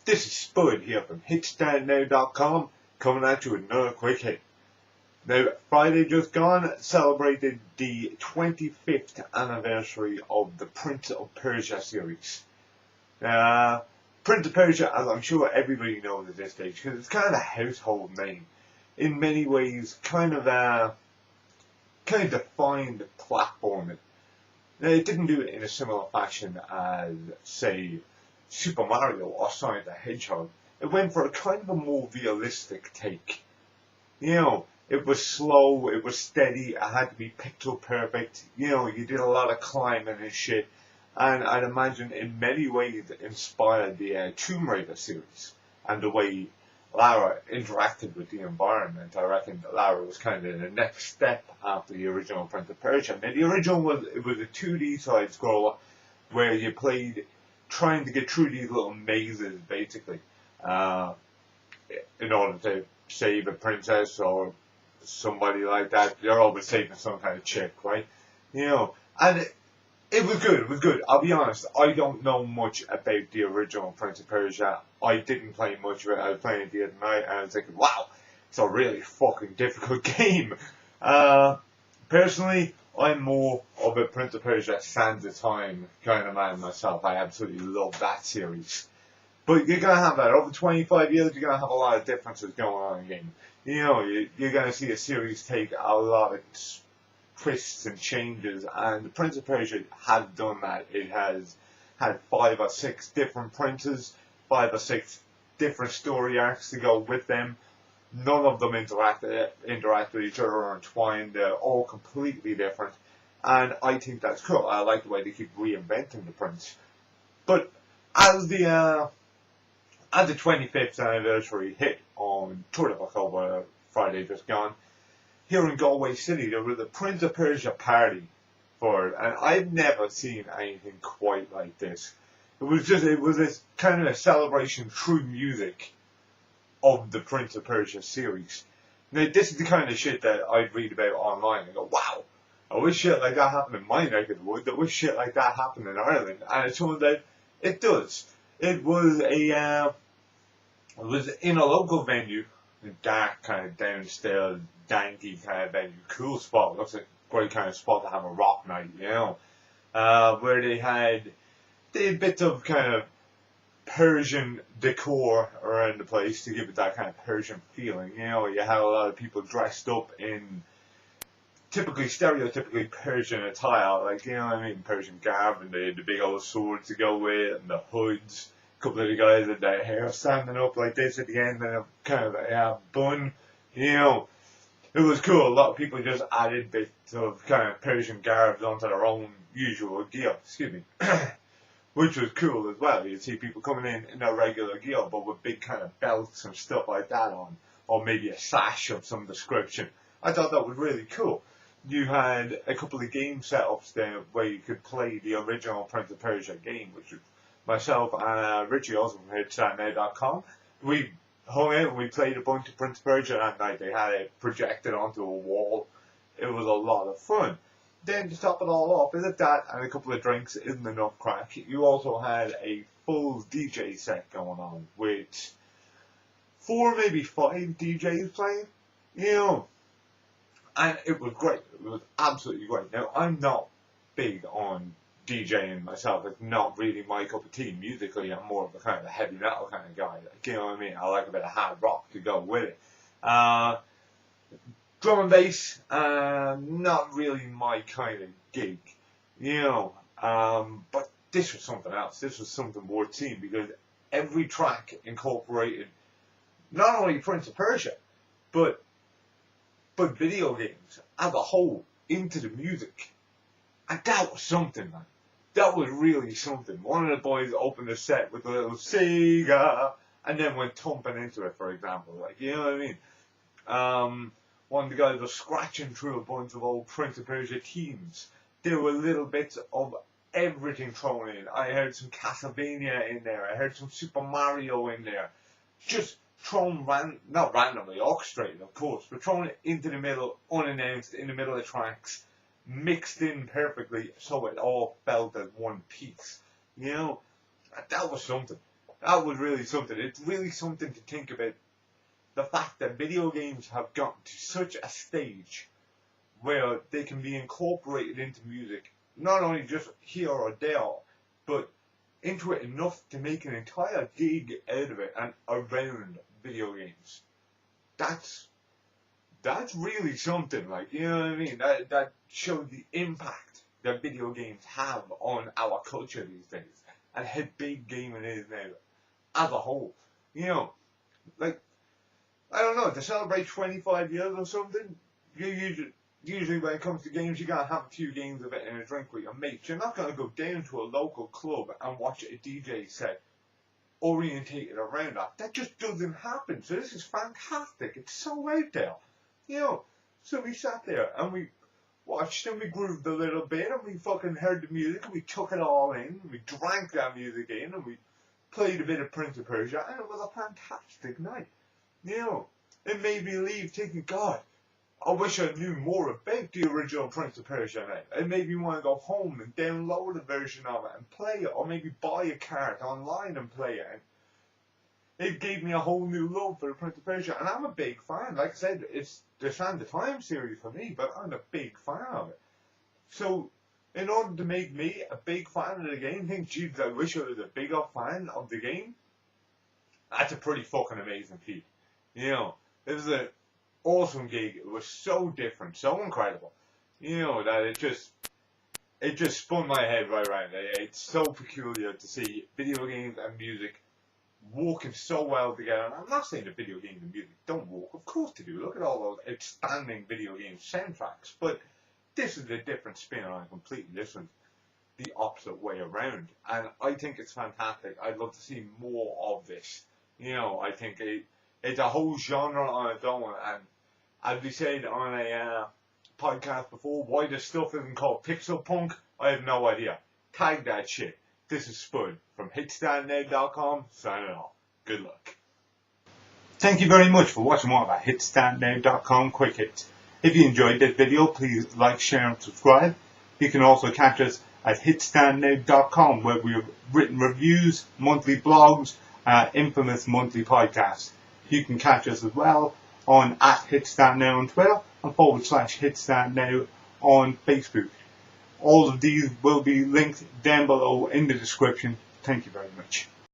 This is Spud here from HitStartNow.com coming at you with another quick hit. Now, Friday just gone celebrated the 25th anniversary of the Prince of Persia series. Prince of Persia, as I'm sure everybody knows at this stage, because it's kind of a household name. In many ways, kind of defined platforming. Now, it didn't do it in a similar fashion as, say, Super Mario or Sonic the Hedgehog. It went for a kind of a more realistic take. You know, it was slow, it was steady, it had to be pixel perfect. You know, you did a lot of climbing and shit. And I'd imagine in many ways it inspired the Tomb Raider series. And the way Lara interacted with the environment. I reckon that Lara was kind of the next step after the original Prince of Persia. Now, the original was a 2D side scroller where you played trying to get through these little mazes, basically, in order to save a princess or somebody like that. You're always saving some kind of chick, right? You know, and it was good, it was good. I'll be honest, I don't know much about the original Prince of Persia. I didn't play much of it. I was playing it the other night and I was thinking, wow, it's a really fucking difficult game. Personally, I'm more of a Prince of Persia Sands of Time kind of man myself. I absolutely love that series. But you're going to have that. Over 25 years, you're going to have a lot of differences going on in the game. You know, you're going to see a series take a lot of twists and changes. And the Prince of Persia has done that. It has had 5 or 6 different princes, 5 or 6 different story arcs to go with them. None of them interact with each other or entwined. They're all completely different. And I think that's cool. I like the way they keep reinventing the prince. But as the 25th anniversary hit on 3rd of October, Friday just gone, here in Galway City, there was a Prince of Persia party for it. And I've never seen anything quite like this. It was this kind of a celebration through music of the Prince of Persia series. Now, this is the kind of shit that I read about online and go, wow, I wish shit like that happened in my neck of the woods. I wish shit like that happened in Ireland. And it turned out it does. It was in a local venue, a dark kind of downstairs, danky kind of venue, cool spot. It looks like a great kind of spot to have a rock night, you know, where they had bits of kind of Persian decor around the place to give it that kind of Persian feeling. You know, you had a lot of people dressed up in stereotypically Persian attire, like, you know what I mean, Persian garb, and they had the big old swords to go with, and the hoods. A couple of the guys had their hair standing up like this at the end, and a kind of a bun. You know, it was cool. A lot of people just added bits of kind of Persian garbs onto their own usual gear. Excuse me. Which was cool as well. You'd see people coming in their regular gear, but with big kind of belts and stuff like that on, or maybe a sash of some description. I thought that was really cool. You had a couple of game setups there where you could play the original Prince of Persia game, which was myself and Richie, also from HitStartNow.com. We hung out and we played a bunch of Prince of Persia that night. They had it projected onto a wall. It was a lot of fun. Then to top it all off, is it that and a couple of drinks isn't enough crack, you also had a full DJ set going on with 4, maybe 5 DJs playing, you know, and it was great. It was absolutely great. Now, I'm not big on DJing myself. It's not really my cup of tea musically. I'm more of a kind of a heavy metal kind of guy. Like, you know what I mean? I like a bit of hard rock to go with it. Drum and bass, not really my kind of gig, you know, but this was something else. This was something worth seeing because every track incorporated not only Prince of Persia, but video games as a whole into the music. And that was something, man. That was really something. One of the boys opened the set with a little Sega and then went thumping into it, for example. Like, you know what I mean? One of the guys was scratching through a bunch of old Prince of Persia themes. There were little bits of everything thrown in. I heard some Castlevania in there. I heard some Super Mario in there. Just thrown, not randomly, orchestrated, of course, but thrown it into the middle, unannounced, in the middle of tracks, mixed in perfectly so it all felt as one piece. You know, that was something. that was really something. It's really something to think about. The fact that video games have gotten to such a stage where they can be incorporated into music, not only just here or there, but into it enough to make an entire gig out of it and around video games. That's really something, like, you know what I mean? That shows the impact that video games have on our culture these days, and how big gaming is now as a whole. You know, like, I don't know, to celebrate 25 years or something, usually when it comes to games, you gotta have a few games of it and a drink with your mates. You're not gonna go down to a local club and watch a DJ set orientated around that. That just doesn't happen. So this is fantastic. It's so out there. You know, so we sat there and we watched and we grooved a little bit and we fucking heard the music and we took it all in. We drank that music in and we played a bit of Prince of Persia, and it was a fantastic night. You know, it made me leave thinking, God, I wish I knew more about the original Prince of Persia night. It made me want to go home and download a version of it and play it, or maybe buy a cart online and play it. And it gave me a whole new love for the Prince of Persia, and I'm a big fan. Like I said, it's the Sand of Time series for me, but I'm a big fan of it. So, in order to make me a big fan of the game, think, geez, I wish I was a bigger fan of the game. That's a pretty fucking amazing feat. You know, it was an awesome gig. It was so different, so incredible. You know, that it just spun my head right around. It's so peculiar to see video games and music working so well together. And I'm not saying that video games and music don't work. Of course they do. Look at all those outstanding video game soundtracks. But this is a different spin on it, completely different, the opposite way around. And I think it's fantastic. I'd love to see more of this. You know, I think it's a whole genre on its own. And as we said on a podcast before, why this stuff isn't called pixel punk, I have no idea. Tag that shit. This is Spud from HitStartNow.com, signing off. Good luck. Thank you very much for watching more of our HitStartNow.com quick hits. If you enjoyed this video, please like, share and subscribe. You can also catch us at HitStartNow.com, where we have written reviews, monthly blogs, infamous monthly podcasts. You can catch us as well on @HitStartNow on Twitter and /HitStartNow on Facebook. All of these will be linked down below in the description. Thank you very much.